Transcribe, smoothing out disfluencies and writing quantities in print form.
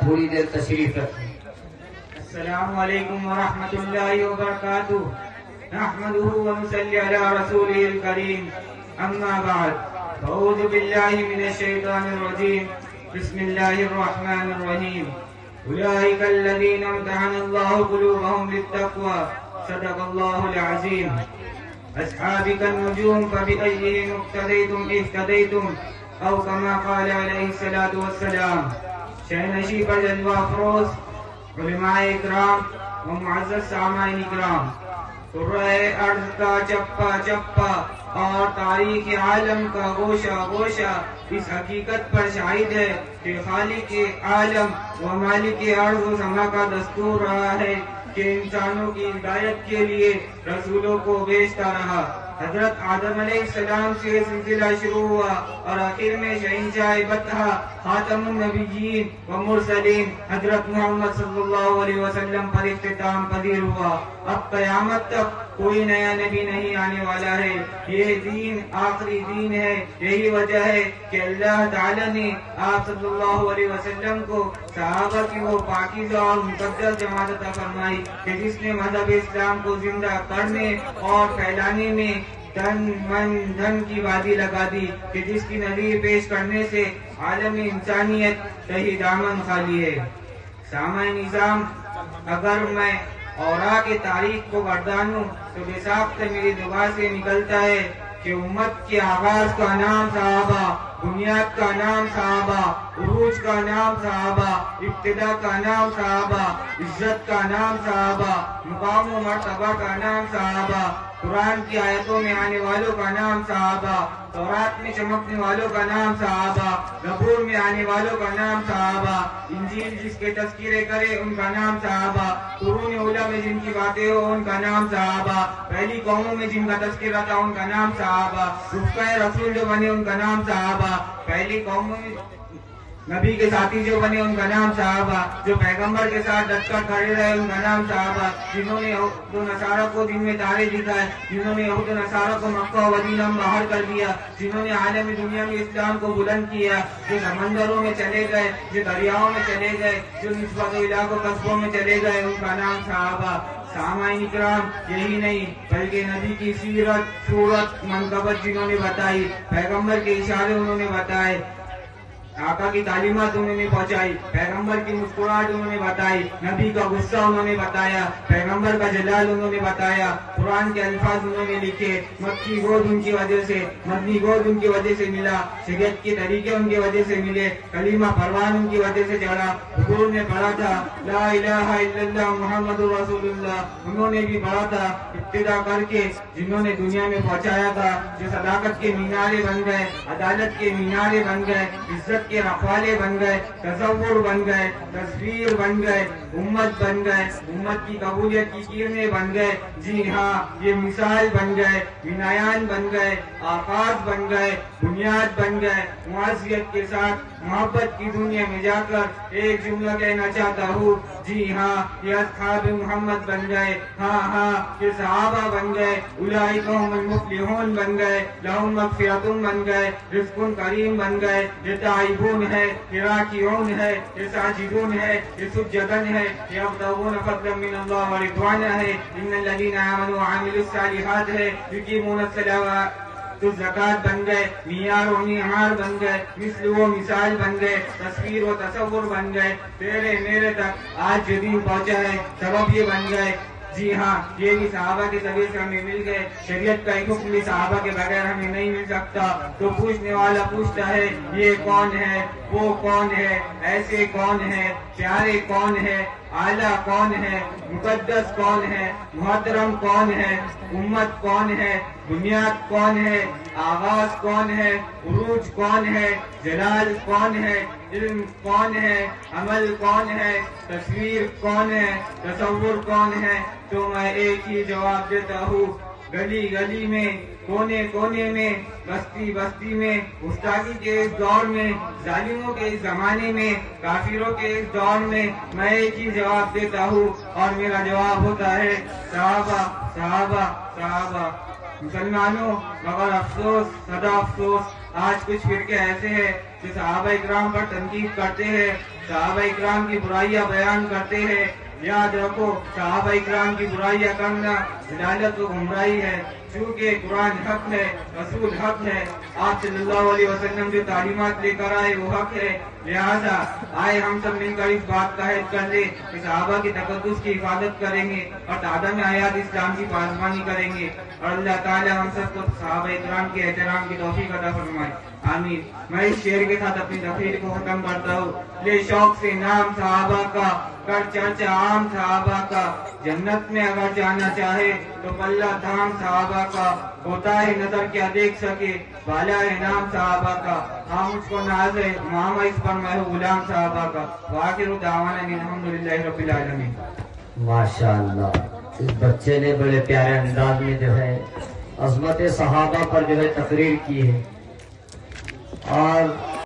تھوڑی دیر تشریف رکھیں۔ السلام علیکم ورحمۃ اللہ وبرکاتہ۔ نحمده ونصلی علی رسولہ الکریم، اما بعد، اعوذ باللہ من الشیطان الرجیم، بسم اللہ الرحمن الرحیم۔ اولئک الذین امتحن اللہ قلوبهم للتقوى، صدق اللہ العظیم۔ اصحاب النجوم فبأیہم اقتدیتم اہتدیتم، او کما قال علیہ الصلاۃ والسلام۔ شہنشی پر جلوہ افروز علماء اکرام و معزز سامعین اکرام، قرۂ ارض کا چپا چپا اور تاریخ عالم کا گوشہ گوشہ اس حقیقت پر شاہد ہے کہ خالق عالم و مالک ارض و سما کا دستور رہا ہے کہ انسانوں کی ہدایت کے لیے رسولوں کو بھیجتا رہا۔ حضرت آدم علیہ السلام سے سلسلہ شروع ہوا اور آخر میں شہنشاہ بطحہ خاتم النبیین و مرسلین حضرت محمد صلی اللہ علیہ وسلم پر اختتام پذیر ہوا۔ اب قیامت تک کوئی نیا نبی نہیں آنے والا ہے۔ یہ دین آخری دین ہے۔ یہی وجہ ہے کہ اللہ تعالی نے آپ صلی اللہ علیہ وسلم کو صحابہ کی وہ پاکیزہ اور مقدس جماعت عطا فرمائی کہ جس نے مذہب اسلام کو زندہ کرنے اور پھیلانے میں تن من دھن کی وادی لگا دی، کہ جس کی نظیر پیش کرنے سے عالم انسانیت صحیح دامن خالی ہے۔ سامعین نظام، اگر میں اورا کی تاریخ کو گردانوں تو بے ساختہ میری زبان سے نکلتا ہے کہ امت کے آغاز کا نام صحابہ، بنیاد کا نام صحابہ، عروج کا نام صحابہ، ابتدا کا نام صحابہ، عزت کا نام صحابہ، مقام و مرتبہ کا نام صحابہ، قرآن کی آیتوں میں آنے والوں کا نام صحابہ، تورات میں چمکنے والوں کا نام صحابہ، زبور میں آنے والوں کا نام صحابہ، انجیل جس کے تذکرے کرے ان کا نام صحابہ، قرون اولیٰ میں جن کی باتیں ہو ان کا نام صحابہ، پہلی قوموں میں جن کا تذکرہ تھا ان کا نام صحابہ، رفقۂ رسول جو بنے ان کا نام صحابہ، پہلی قوموں میں نبی کے ساتھی جو بنے ان کا نام صحابہ، جو پیغمبر کے ساتھ ڈٹ کر کھڑے رہے ان کا نام صحابہ، جنہوں نے یہود و نصارہ کو دن میں تارے دکھائے، جنہوں نے یہود و نصارہ کو مکہ و مدینہ میں باہر کر دیا، جنہوں نے عالمی دنیا میں اسلام کو بلند کیا، جو سمندروں میں چلے گئے، جو دریاؤں میں چلے گئے، جو نسبت و علاقوں قصبوں میں چلے گئے ان کا نام صحابہ۔ سامعین اکرام، یہی نہیں بلکہ نبی کی سیرت صورت منقبت جنہوں نے بتائی، پیغمبر کے اشارے انہوں نے بتائے، آقا کی تعلیمات انہوں نے پہنچائی، پیغمبر کی مسکراہٹ انہوں نے بتائی، نبی کا غصہ انہوں نے بتایا، پیغمبر کا جلال انہوں نے بتایا، قرآن کے الفاظ انہوں نے لکھے، مکی گود ان کی وجہ سے، مدنی گود ان کی وجہ سے ملا، شریعت کے طریقے ان کی وجہ سے ملے، کلمہ پروان ان کی وجہ سے چڑھا، حضور نے پڑھا تھا لا الہ الا اللہ محمد رسول اللہ، انہوں نے بھی پڑھا تھا ابتدا کر کے، جنہوں نے دنیا میں پہنچایا تھا، جو صداقت کے مینارے بن گئے، عدالت کے مینارے بن گئے، عزت کے رکھوالے بن گئے، تصور بن گئے، تصویر بن گئے، امت بن گئے، امت کی قبولیت کی کرنیں بن گئے۔ جی ہاں، یہ مثال بن گئے، بنیان بن گئے، آغاز بن گئے، بنیاد بن گئے۔ معاشیت کے ساتھ محبت کی دنیا میں جا کر ایک جملہ کہنا چاہتا ہوں، جی ہاں، یہ اصحاب محمد بن گئے، ہاں ہاں یہ صحابہ بن گئے، اولئک هم المفلحون بن گئے، لہم مغفرۃ بن گئے، رزق کریم بن گئے، یہ تائبون ہے، یہ راکعون ہے، یہ ساجدون ہے، یہ سجدن ہے، یہ یبتغون فضلا من اللہ ورضوانا ہے، ان الذین آمنوا وعملوا الصالحات ہے، یقیمون الصلاۃ تو زکوٰۃ بن گئے، معیار و معمار بن گئے، مثل و مثال بن گئے، تصویر و تصور بن گئے، تیرے میرے تک آج جو دین پہنچا ہے سبب یہ بن گئے۔ جی ہاں، یہ بھی صحابہ کے ذریعے سے ہمیں مل گئے، شریعت کا ایک حکم بھی صحابہ کے بغیر ہمیں نہیں مل سکتا۔ تو پوچھنے والا پوچھتا ہے یہ کون ہے، وہ کون ہے، ایسے کون ہے، پیارے کون ہے، اعلیٰ کون ہے، مقدس کون ہے، محترم کون ہے، امت کون ہے، بنیاد کون ہے، آغاز کون ہے، عروج کون ہے، جلال کون ہے، علم کون ہے، عمل کون ہے، تصویر کون ہے، تصور کون ہے؟ تو میں ایک ہی جواب دیتا ہوں، گلی گلی میں، کونے کونے میں، بستی بستی میں، گستاخی کے اس دور میں، ظالموں کے اس زمانے میں، کافروں کے اس دور میں میں ایک ہی جواب دیتا ہوں، اور میرا جواب ہوتا ہے صحابہ صحابہ صحابہ۔ مسلمانوں، مگر افسوس، صدا افسوس، آج کچھ فرقے ایسے ہیں جو صحابہ اکرام پر تنقید کرتے ہیں، صحابہ اکرام کی برائیاں بیان کرتے ہیں. یاد رکھو صحابہ اکرام کی برائیاں کرنا ضلالت و گمراہی ہے. چونکہ قرآن حق ہے، رسول حق ہے، آپ صلی اللہ علیہ وسلم جو تعلیمات لے کر آئے وہ حق ہے. لہذا آئے ہم سب مل کر اس بات کا عہد کر لیں کہ صحابہ کی تقدس کی حفاظت کریں گے اور تعداد حیات اسلام کی پاسبانی کریں گے. اور اللہ تعالی ہم سب کو صحابہ اکرام کے احترام کی توفیق عطا فرمائے. آمین. میں اس شعر کے ساتھ اپنی تقریر کو ختم کرتا ہوں. لے شوق سے نام صحابہ کا، کر چرچا عام صحابہ کا، جنت میں اگر جانا چاہے تو پلہ دھام صحابہ کا، ہوتا ہے نظر کیا دیکھ سکے بالا ہے نام صحابہ کا. ہاں مجھ کو ناز ہے ماما اس پر میں ہوں غلام صحابہ کا. وآخر دعوانا الحمدللہ رب العالمین. ماشاءاللہ اس بچے نے بڑے پیارے انداز میں جو ہے عظمت صحابہ پر جو ہے تقریر کی ہے. اور